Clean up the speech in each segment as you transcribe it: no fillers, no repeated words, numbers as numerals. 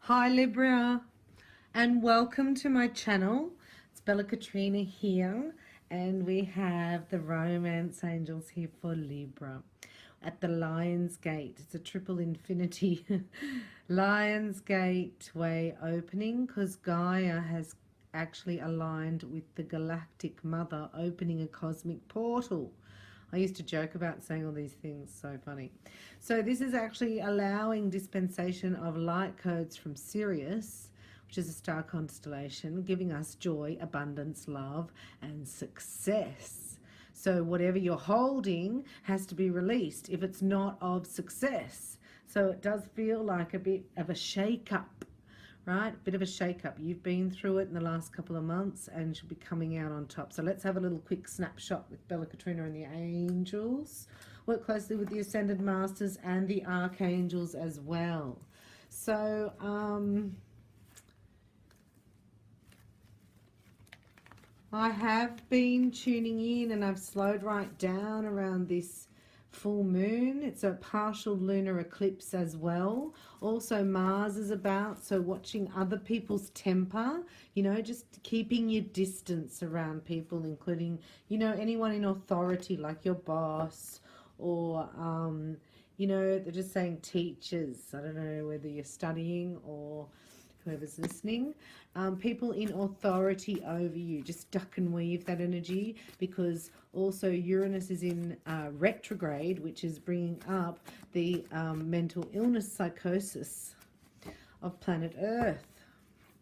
Hi Libra, and welcome to my channel. It's Bella Katrina here, and we have the romance angels here for Libra at the Lionsgate. It's a triple infinity Lionsgate way opening, because Gaia has actually aligned with the Galactic Mother, opening a cosmic portal. I used to joke about saying all these things, so funny. So this is actually allowing dispensation of light codes from Sirius, which is a star constellation, giving us joy, abundance, love, and success. So whatever you're holding has to be released if it's not of success. So it does feel like a bit of a shake-up, right? A bit of a shake-up. You've been through it in the last couple of months and should be coming out on top. So let's have a little quick snapshot with Bella Katrina and the angels. Work closely with the Ascended Masters and the Archangels as well. So, I have been tuning in, and I've slowed right down around this full moon. It's a partial lunar eclipse as well. Also Mars is about, so watching other people's temper, you know, just keeping your distance around people, including, you know, anyone in authority like your boss, or you know, they're just saying teachers. I don't know whether you're studying or whoever's listening, people in authority over you. Just duck and weave that energy, because also Uranus is in retrograde, which is bringing up the mental illness psychosis of planet Earth.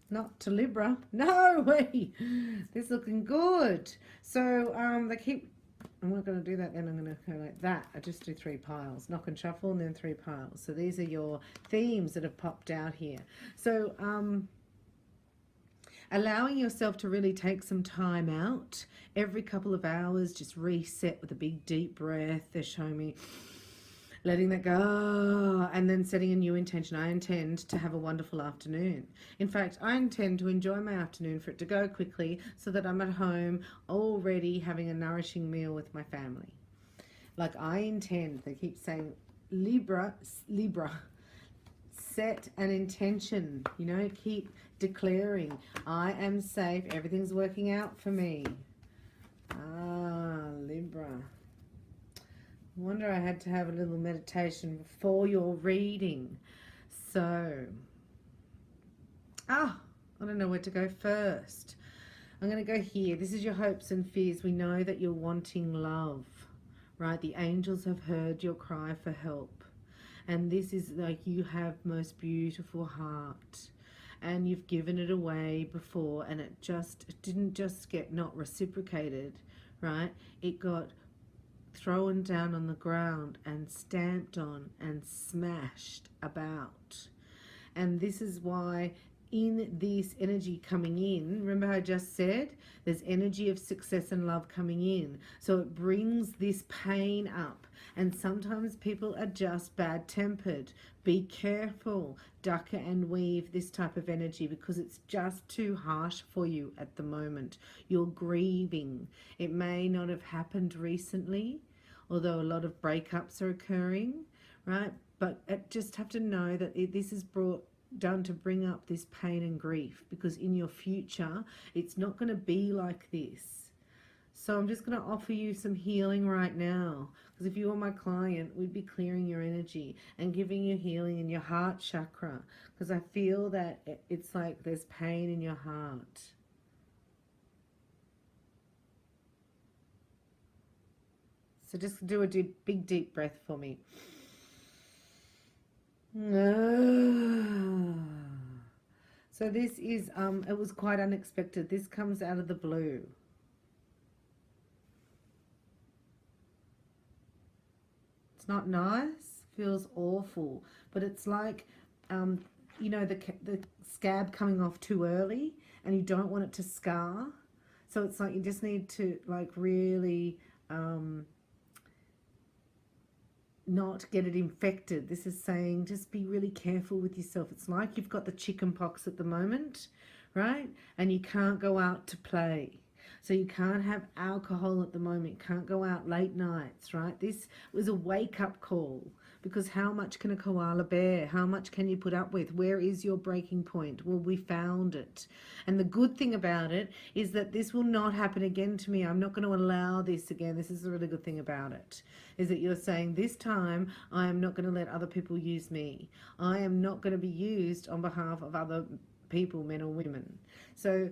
Not to Libra. No way. This is looking good. So they keep, I'm not going to do that then. I'm going to go like that. I just do 3 piles. Knock and shuffle, and then 3 piles. So these are your themes that have popped out here. So allowing yourself to really take some time out. Every couple of hours, just reset with a big deep breath. They're showing me letting that go, and then setting a new intention. I intend to have a wonderful afternoon. In fact, I intend to enjoy my afternoon, for it to go quickly, so that I'm at home already having a nourishing meal with my family. Like, I intend, they keep saying, Libra, set an intention, you know, keep declaring, I am safe, everything's working out for me. Libra. I wonder, I had to have a little meditation before your reading. So, I don't know where to go first. I'm going to go here. This is your hopes and fears. We know that you're wanting love, right? The angels have heard your cry for help. And this is like, you have most beautiful heart, and you've given it away before, and it didn't just get not reciprocated, right? It got thrown down on the ground and stamped on and smashed about. And this is why in this energy coming in, remember how I just said there's energy of success and love coming in, so it brings this pain up. And sometimes people are just bad-tempered. Be careful, duck and weave this type of energy, because it's just too harsh for you at the moment. You're grieving. It may not have happened recently, although a lot of breakups are occurring, right? But just have to know that this is done to bring up this pain and grief, because in your future it's not going to be like this. So I'm just going to offer you some healing right now, because if you were my client, we'd be clearing your energy and giving you healing in your heart chakra, because I feel that it's like there's pain in your heart. So just do a big deep breath for me. So this is, it was quite unexpected. This comes out of the blue. It's not nice, feels awful, but it's like, you know, the scab coming off too early, and you don't want it to scar. So it's like you just need to, like, really not get it infected. This is saying just be really careful with yourself. It's like you've got the chicken pox at the moment, right? And you can't go out to play. So you can't have alcohol at the moment, can't go out late nights, right? This was a wake-up call because how much can a koala bear? How much can you put up with? Where is your breaking point? Well, we found it. And the good thing about it is that this will not happen again to me. I'm not going to allow this again. This is the really good thing about it, is that you're saying this time I am not going to let other people use me. I am not going to be used on behalf of other people, men or women. So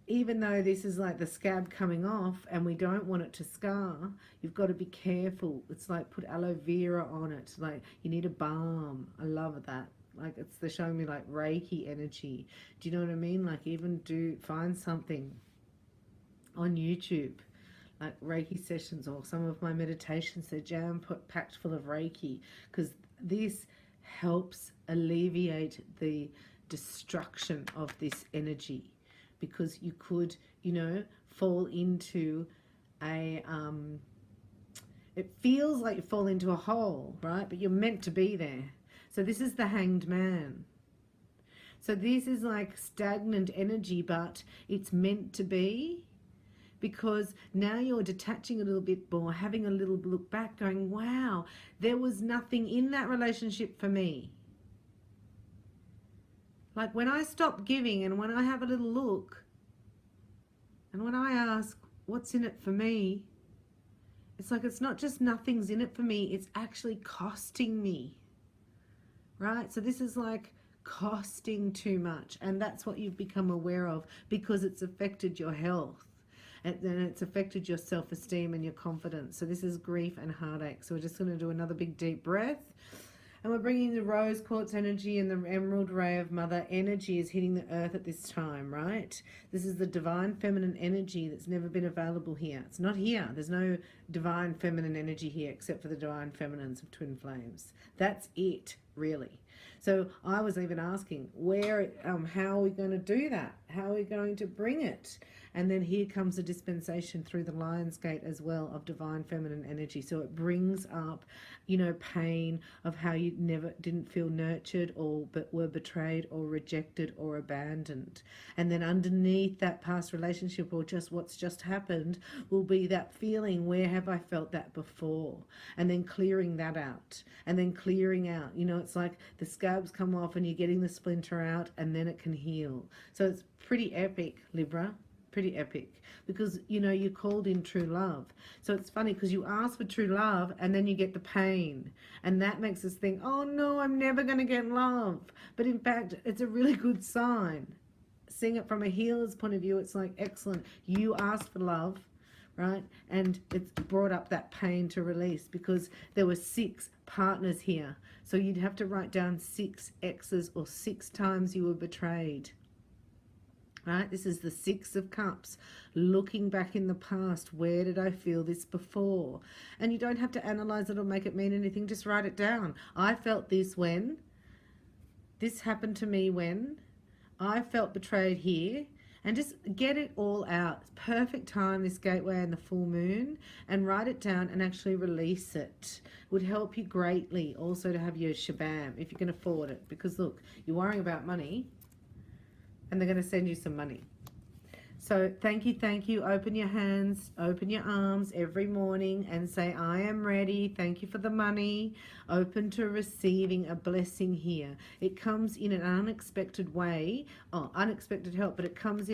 even though this is like the scab coming off and we don't want it to scar, you've got to be careful. It's like put aloe vera on it. Like you need a balm. I love that. Like they're showing me like Reiki energy. Do you know what I mean? Like even find something on YouTube, like Reiki sessions, or some of my meditations, they're packed full of Reiki, because this helps alleviate the destruction of this energy. Because you could, fall into it feels like you fall into a hole, right? But you're meant to be there. So this is the Hanged Man. So this is like stagnant energy, but it's meant to be, because now you're detaching a little bit more, having a little look back, going, wow, there was nothing in that relationship for me. Like when I stop giving and when I have a little look and when I ask, what's in it for me? It's like it's not just nothing's in it for me, it's actually costing me, right? So this is like costing too much, and that's what you've become aware of, because it's affected your health and then it's affected your self-esteem and your confidence. So this is grief and heartache. So we're just going to do another big deep breath. And we're bringing the rose quartz energy, and the emerald ray of mother energy is hitting the earth at this time, right? This is the divine feminine energy that's never been available here. It's not here. There's no divine feminine energy here except for the divine feminines of twin flames. That's it, really. So I was even asking, how are we going to do that? How are we going to bring it? And then here comes a dispensation through the Lionsgate as well of divine feminine energy. So it brings up, pain of how you didn't feel nurtured, or were betrayed or rejected or abandoned. And then underneath that past relationship, or just what's just happened, will be that feeling, where have I felt that before? And then clearing that out. And then clearing out, it's like the scabs come off and you're getting the splinter out, and then it can heal. So it's pretty epic, Libra. Pretty epic, because you called in true love. So it's funny because you ask for true love and then you get the pain, and that makes us think, oh no, I'm never going to get love. But in fact, it's a really good sign. Seeing it from a healer's point of view, it's like, excellent, you asked for love, right? And it's brought up that pain to release, because there were 6 partners here. So you'd have to write down 6 exes, or 6 times you were betrayed. Right, this is the 6 of Cups, looking back in the past. Where did I feel this before? And you don't have to analyze it or make it mean anything. Just write it down. I felt this when. This happened to me when. I felt betrayed here. And just get it all out. It's perfect time, this gateway and the full moon, and write it down and actually release it. Would help you greatly also to have your shabam if you can afford it. Because look, you're worrying about money, and they're going to send you some money. So thank you. Open your hands, open your arms every morning and say, I am ready. Thank you for the money. Open to receiving a blessing here. It comes in an unexpected way, unexpected help, but it comes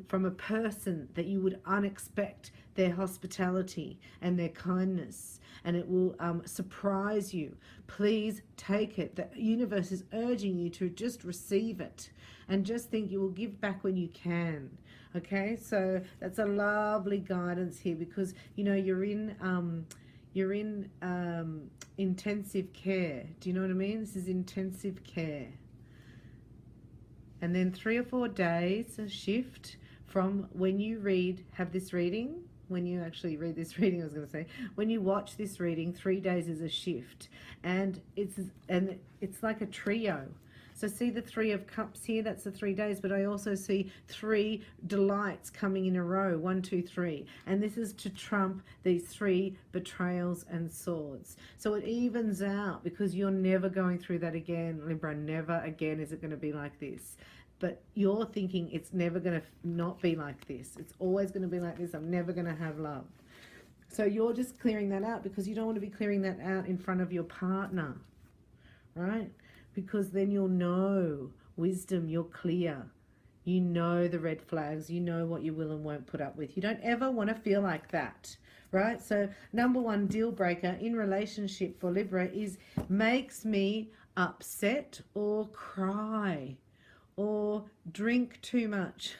from a person that you would unexpect their hospitality and their kindness, and it will surprise you. Please take it. The universe is urging you to just receive it, and just think you will give back when you can. Okay, so that's a lovely guidance here, because you're in intensive care. Do you know what I mean? This is intensive care. And then 3 or 4 days a shift from when you have this reading. When you actually read this reading, I was going to say, when you watch this reading, 3 days is a shift, and it's like a trio. So see the 3 of Cups here, that's the 3 days, but I also see 3 delights coming in a row, 1, 2, 3. And this is to trump these 3 betrayals and swords. So it evens out, because you're never going through that again, Libra. Never again is it going to be like this. But you're thinking it's never going to not be like this. It's always going to be like this. I'm never going to have love. So you're just clearing that out because you don't want to be clearing that out in front of your partner, right? Because then you'll know wisdom, you're clear. You know the red flags, you know what you will and won't put up with. You don't ever want to feel like that, right? So number one deal breaker in relationship for Libra is makes me upset or cry or drink too much.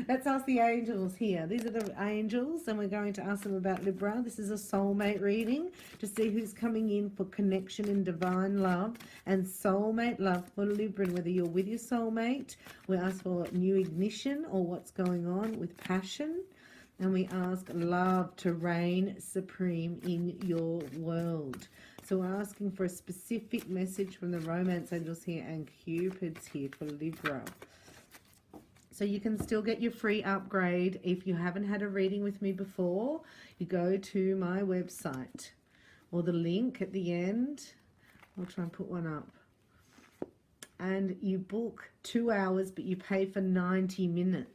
Let's ask the angels here. These are the angels, and we're going to ask them about Libra. This is a soulmate reading to see who's coming in for connection and divine love and soulmate love for Libra. And whether you're with your soulmate, we ask for new ignition or what's going on with passion. And we ask love to reign supreme in your world. So we're asking for a specific message from the romance angels here and Cupid's here for Libra. So you can still get your free upgrade. If you haven't had a reading with me before, you go to my website or the link at the end. I'll try and put one up. And you book 2 hours, but you pay for 90 minutes.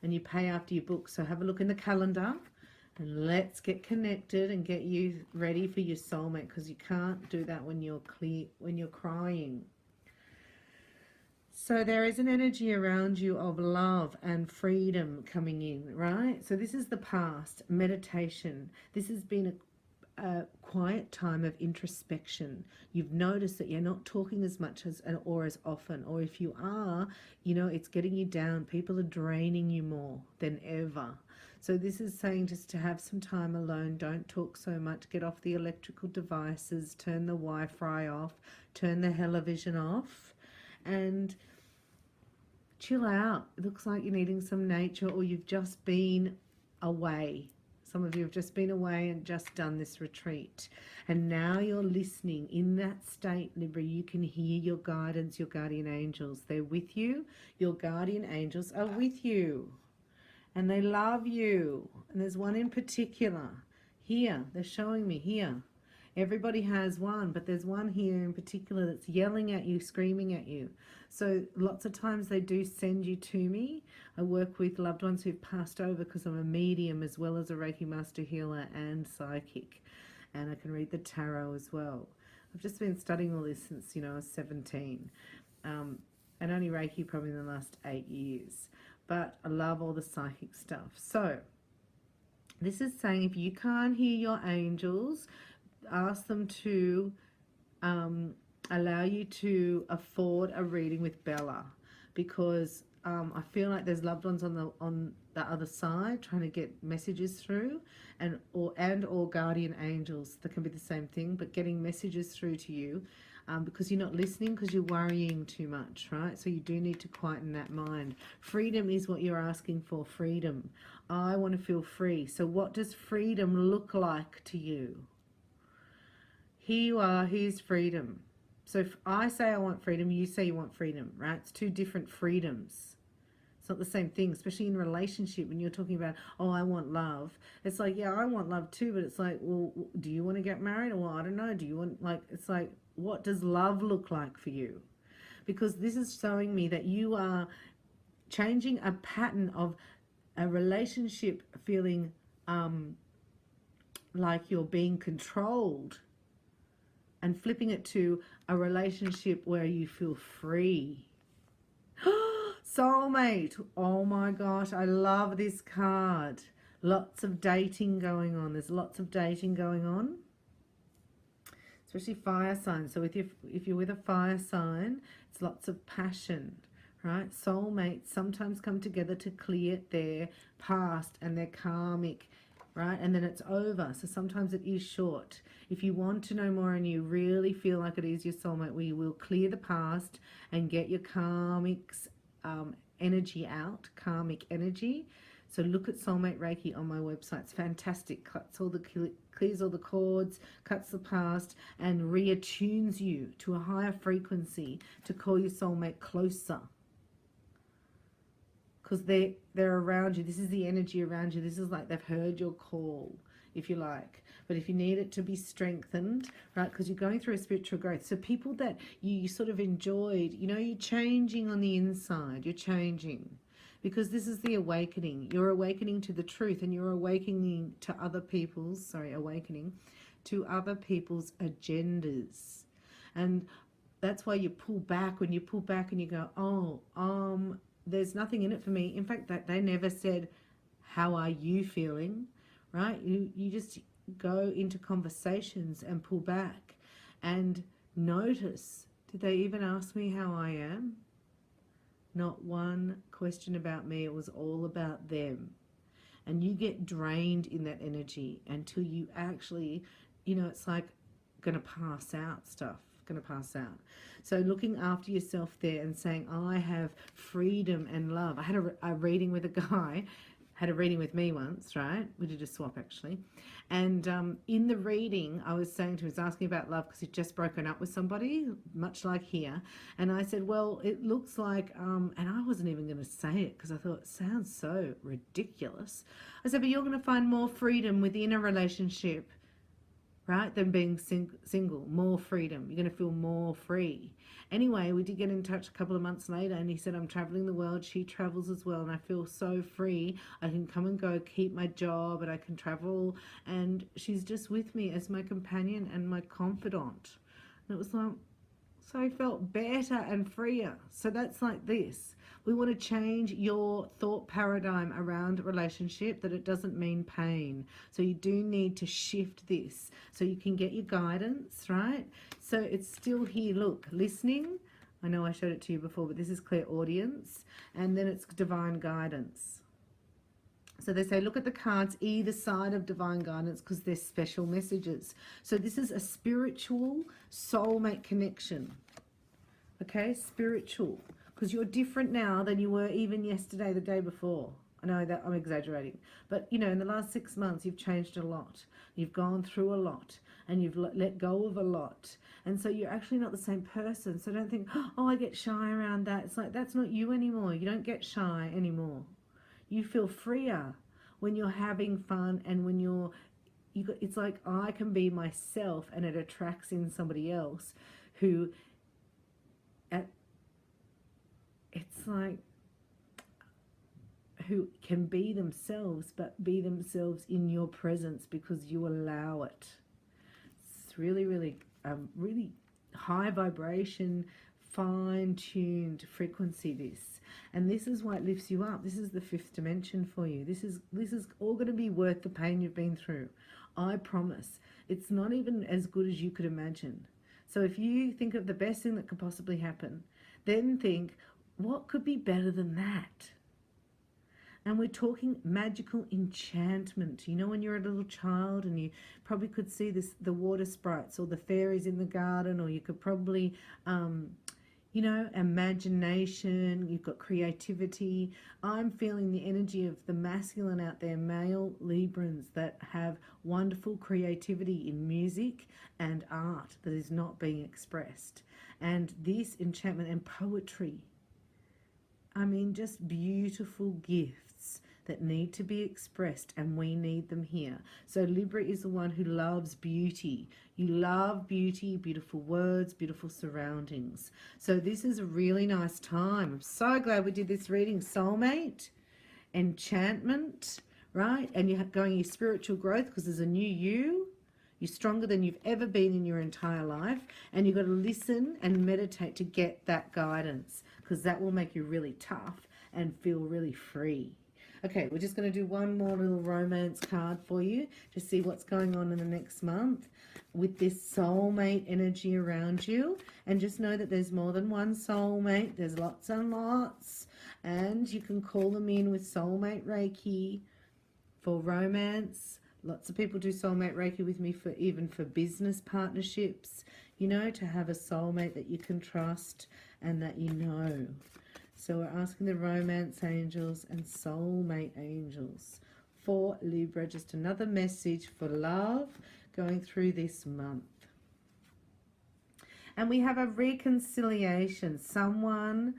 And you pay after you book. So have a look in the calendar. And let's get connected and get you ready for your soulmate, because you can't do that when you're crying. So there is an energy around you of love and freedom coming in, right? So this is the past, meditation. This has been a quiet time of introspection. You've noticed that you're not talking as much as or as often, or if you are, you know, it's getting you down. People are draining you more than ever. So this is saying just to have some time alone, don't talk so much, get off the electrical devices, turn the Wi-Fi off, turn the television off, and chill out. It looks like you're needing some nature, or you've just been away. Some of you have just been away and just done this retreat. And now you're listening. In that state, Libra, you can hear your guidance, your guardian angels. They're with you. Your guardian angels are with you. And they love you. And there's one in particular. Here, they're showing me here. Everybody has one, but there's one here in particular that's yelling at you, screaming at you. So lots of times they do send you to me. I work with loved ones who've passed over because I'm a medium as well as a Reiki master healer and psychic. And I can read the tarot as well. I've just been studying all this since, I was 17. And only Reiki probably in the last 8 years. But I love all the psychic stuff. So this is saying if you can't hear your angels, ask them to allow you to afford a reading with Bella, because I feel like there's loved ones on the other side trying to get messages through, and or guardian angels. That can be the same thing, but getting messages through to you because you're not listening, because you're worrying too much, right? So you do need to quieten that mind. Freedom is what you're asking for. Freedom. I want to feel free. So what does freedom look like to you? Here you are, here's freedom. So if I say I want freedom, you say you want freedom, right? It's two different freedoms. It's not the same thing, especially in a relationship when you're talking about, oh, I want love. It's like, yeah, I want love too, but it's like, well, do you want to get married? Or, well, I don't know. Do you want, like, it's like, what does love look like for you? Because this is showing me that you are changing a pattern of a relationship feeling like you're being controlled, and flipping it to a relationship where you feel free. Soulmate. Oh my gosh, I love this card. Lots of dating going on. There's lots of dating going on. Especially fire signs. So if you're with a fire sign, it's lots of passion, right? Soulmates sometimes come together to clear their past and their karmic, right? And then it's over. So sometimes it is short. If you want to know more and you really feel like it is your soulmate, we will clear the past and get your karmic energy out, karmic energy. So look at Soulmate Reiki on my website. It's fantastic. Clears all the cords, cuts the past, and reattunes you to a higher frequency to call your soulmate closer. Because they're around you. This is the energy around you. This is like they've heard your call, if you like. But if you need it to be strengthened, right, because you're going through a spiritual growth. So people that you sort of enjoyed, you're changing on the inside. You're changing. because this is the awakening. You're awakening to the truth, and you're awakening to other people's, awakening to other people's agendas. And that's why you pull back. When you pull back and you go, oh, there's nothing in it for me. In fact, that they never said, how are you feeling, right? You just go into conversations and pull back and notice, did they even ask me how I am? Not one question about me. It was all about them. And you get drained in that energy until you actually, it's like going to pass out stuff. Going to pass out. So looking after yourself there and saying, I have freedom and love. I had a reading with a guy, had a reading with me once, right? We did a swap actually. And in the reading, I was saying to him, he was asking about love because he'd just broken up with somebody, much like here. And I said, well, it looks like, and I wasn't even going to say it because I thought it sounds so ridiculous. I said, but you're going to find more freedom within a relationship, right, than being single. More freedom. You're going to feel more free. Anyway, we did get in touch a couple of months later, and he said, I'm traveling the world. She travels as well, and I feel so free. I can come and go, keep my job, and I can travel, and she's just with me as my companion and my confidant. And it was like, so I felt better and freer. So that's like this. We want to change your thought paradigm around a relationship, that it doesn't mean pain. So you do need to shift this so you can get your guidance, right? So it's still here, look, listening. I know I showed it to you before, but this is clairaudience. And then it's divine guidance. So they say, look at the cards either side of divine guidance because they're special messages. So this is a spiritual soulmate connection. Okay, spiritual. Because you're different now than you were even yesterday, the day before. I know that I'm exaggerating. But, in the last 6 months, you've changed a lot. You've gone through a lot. And you've let go of a lot. And so you're actually not the same person. So don't think, oh, I get shy around that. It's like, that's not you anymore. You don't get shy anymore. You feel freer when you're having fun and when it's like I can be myself, and it attracts in somebody else who, it's like, who can be themselves, but be themselves in your presence because you allow it. It's really, really, really high vibration, fine-tuned frequency, this. And this is why it lifts you up. This is the 5th dimension for you. This is all going to be worth the pain you've been through. I promise. It's not even as good as you could imagine. So if you think of the best thing that could possibly happen, then think, what could be better than that? And we're talking magical enchantment. When you're a little child and you probably could see the water sprites or the fairies in the garden, or you could probably, imagination, you've got creativity. I'm feeling the energy of the masculine out there, male Librans that have wonderful creativity in music and art that is not being expressed. And this enchantment and poetry, I mean, just beautiful gifts that need to be expressed, and we need them here. So Libra is the one who loves beauty. You love beauty, beautiful words, beautiful surroundings. So this is a really nice time. I'm so glad we did this reading. Soulmate, enchantment, right? And you're going your spiritual growth because there's a new you. You're stronger than you've ever been in your entire life. And you've got to listen and meditate to get that guidance, because that will make you really tough and feel really free. Okay, we're just going to do one more little romance card for you to see what's going on in the next month with this soulmate energy around you. And just know that there's more than one soulmate. There's lots and lots. And you can call them in with soulmate Reiki for romance. Lots of people do soulmate Reiki with me even for business partnerships, to have a soulmate that you can trust and that you know. So we're asking the romance angels and soulmate angels for Libra. Just another message for love going through this month. And we have a reconciliation. Someone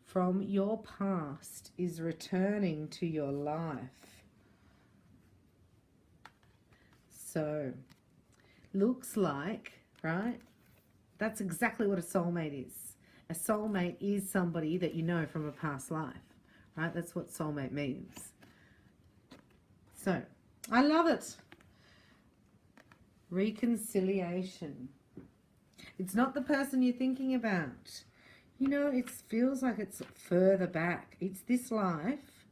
from your past is returning to your life. So, looks like, right, that's exactly what a soulmate is. A soulmate is somebody that you know from a past life, right? That's what soulmate means. So, I love it. Reconciliation. It's not the person you're thinking about. You know, it feels like it's further back. It's this life.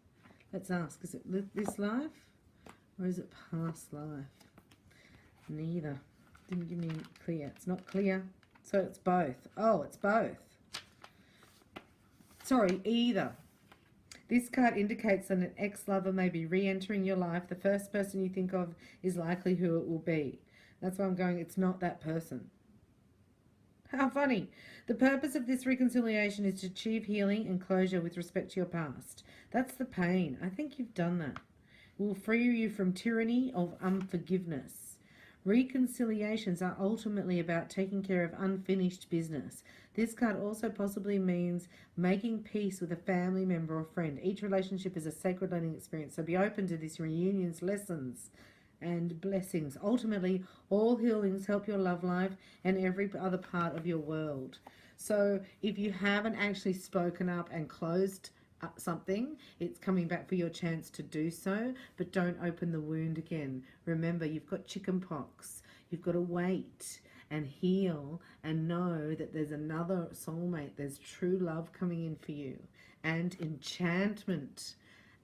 Let's ask, is it this life or is it past life? Neither. Didn't give me clear. It's not clear. So it's both. Oh, it's both. Sorry, either. This card indicates that an ex-lover may be re-entering your life. The first person you think of is likely who it will be. That's why I'm going, it's not that person. How funny. The purpose of this reconciliation is to achieve healing and closure with respect to your past. That's the pain. I think you've done that. It will free you from tyranny of unforgiveness. Reconciliations are ultimately about taking care of unfinished business. This card also possibly means making peace with a family member or friend. Each relationship is a sacred learning experience, so be open to this reunion's lessons and blessings. Ultimately, all healings help your love life and every other part of your world. So if you haven't actually spoken up and closed something, it's coming back for your chance to do so, but don't open the wound again. Remember, you've got chicken pox. You've got to wait and heal and know that there's another soulmate. There's true love coming in for you and enchantment.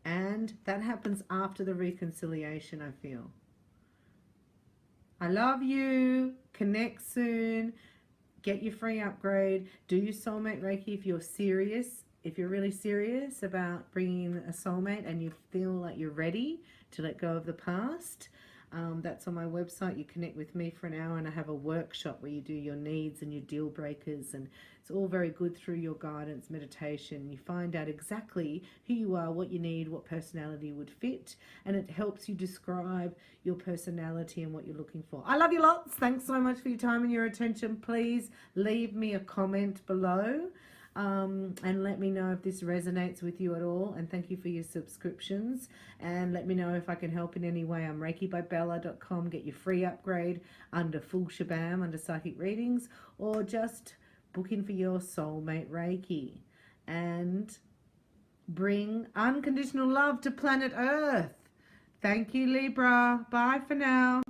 And that happens after the reconciliation, I feel. I love you. Connect soon. Get your free upgrade. Do your soulmate Reiki if you're serious. If you're really serious about bringing in a soulmate and you feel like you're ready to let go of the past, that's on my website. You connect with me for an hour and I have a workshop where you do your needs and your deal breakers, and it's all very good through your guidance meditation. You find out exactly who you are, what you need, what personality would fit, and it helps you describe your personality and what you're looking for. I love you lots. Thanks so much for your time and your attention. Please leave me a comment below. And let me know if this resonates with you at all, and thank you for your subscriptions, and let me know if I can help in any way. I'm reikibybella.com. Get your free upgrade under full shabam under psychic readings, or just book in for your soulmate Reiki and bring unconditional love to planet Earth. Thank you, Libra. Bye for now.